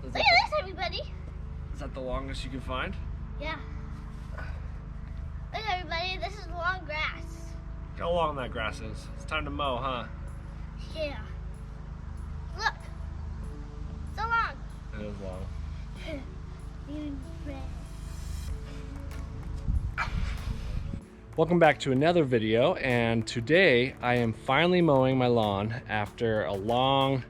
Look at this, everybody. Is that the longest you can find? Yeah. Look, everybody, this is long grass. Look how long that grass is. It's time to mow, huh? Yeah. Look. So long. It is long. Welcome back to another video, and today I am finally mowing my lawn after a long,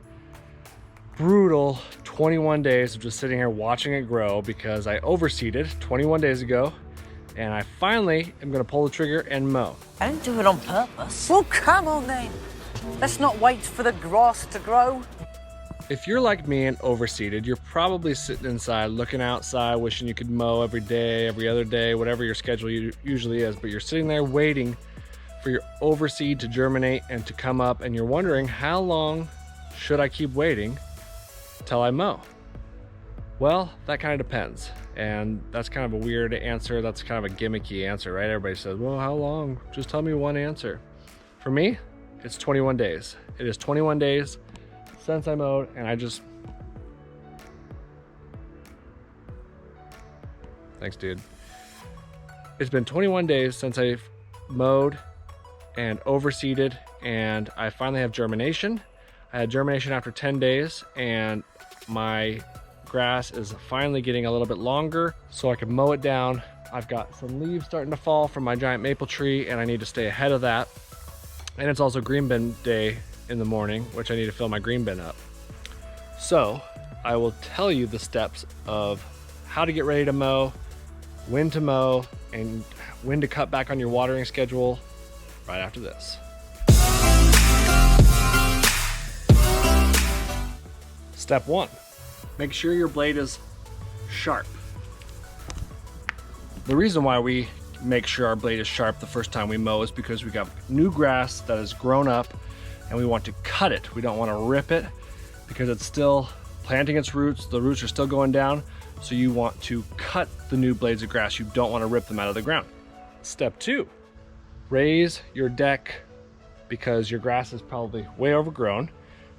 brutal 21 days of just sitting here watching it grow because I overseeded 21 days ago, and I finally am gonna pull the trigger and mow. I didn't do it on purpose. Well, come on then. Let's not wait for the grass to grow. If you're like me and overseeded, you're probably sitting inside, looking outside, wishing you could mow every day, every other day, whatever your schedule usually is, but you're sitting there waiting for your overseed to germinate and to come up, and you're wondering, how long should I keep waiting till I mow? Well, that kind of depends, and that's kind of a weird answer. That's kind of a gimmicky answer, right? Everybody says, well, how long? Just tell me one answer. For me, it's 21 days. It is 21 days since I mowed, and thanks, dude. It's been 21 days since I've mowed and overseeded, and I finally have germination. I had germination after 10 days, and my grass is finally getting a little bit longer so I can mow it down. I've got some leaves starting to fall from my giant maple tree, and I need to stay ahead of that. And it's also green bin day in the morning, which I need to fill my green bin up. So I will tell you the steps of how to get ready to mow, when to mow, and when to cut back on your watering schedule right after this. Step 1, make sure your blade is sharp. The reason why we make sure our blade is sharp the first time we mow is because we got new grass that has grown up and we want to cut it. We don't want to rip it because it's still planting its roots. The roots are still going down. So you want to cut the new blades of grass. You don't want to rip them out of the ground. Step 2, raise your deck because your grass is probably way overgrown.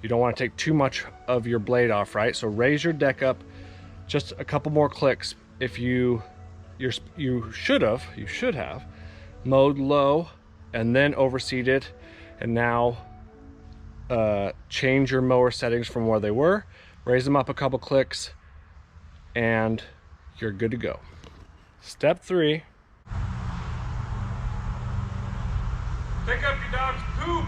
You don't want to take too much of your blade off, right? So raise your deck up just a couple more clicks. If you should have mowed low and then overseeded, and now change your mower settings from where they were, raise them up a couple clicks, and you're good to go. Step 3, pick up your dog's poop.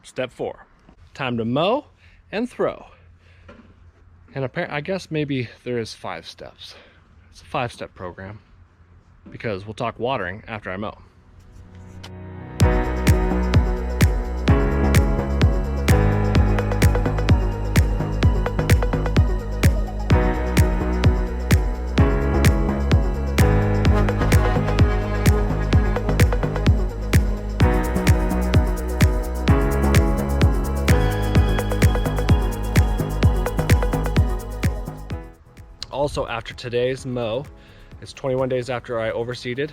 Step 4, time to mow and throw. And apparently, I guess maybe there is 5 steps. It's a 5-step program, because we'll talk watering after I mow. Also, after today's mow, it's 21 days after I overseeded,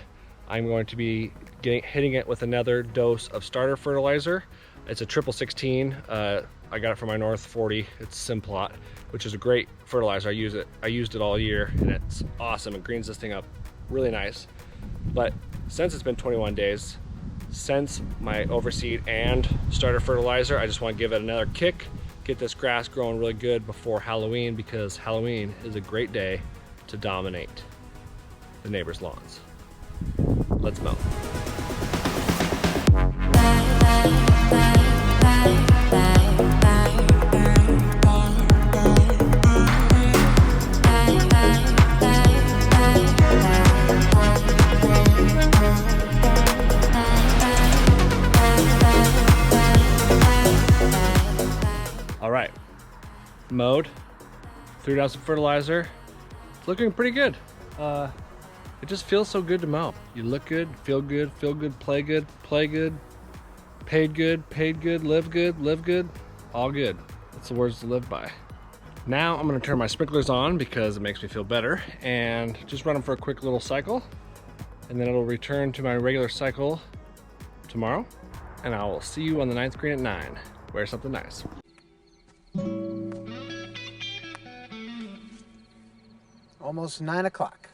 I'm going to be hitting it with another dose of starter fertilizer. It's a 1616. I got it from my North 40. It's Simplot, which is a great fertilizer. I used it all year, and it's awesome. It greens this thing up really nice. But since it's been 21 days since my overseed and starter fertilizer, I just want to give it another kick, get this grass growing really good before Halloween, because Halloween is a great day to dominate the neighbors' lawns. Let's mow. All right, mowed, threw down some fertilizer. It's looking pretty good. It just feels so good to mow. You look good, feel good, play good, paid good, live good, all good. That's the words to live by. Now I'm gonna turn my sprinklers on because it makes me feel better, and just run them for a quick little cycle, and then it'll return to my regular cycle tomorrow. and I will see you on the 9th green at 9. Wear something nice. Almost 9 o'clock.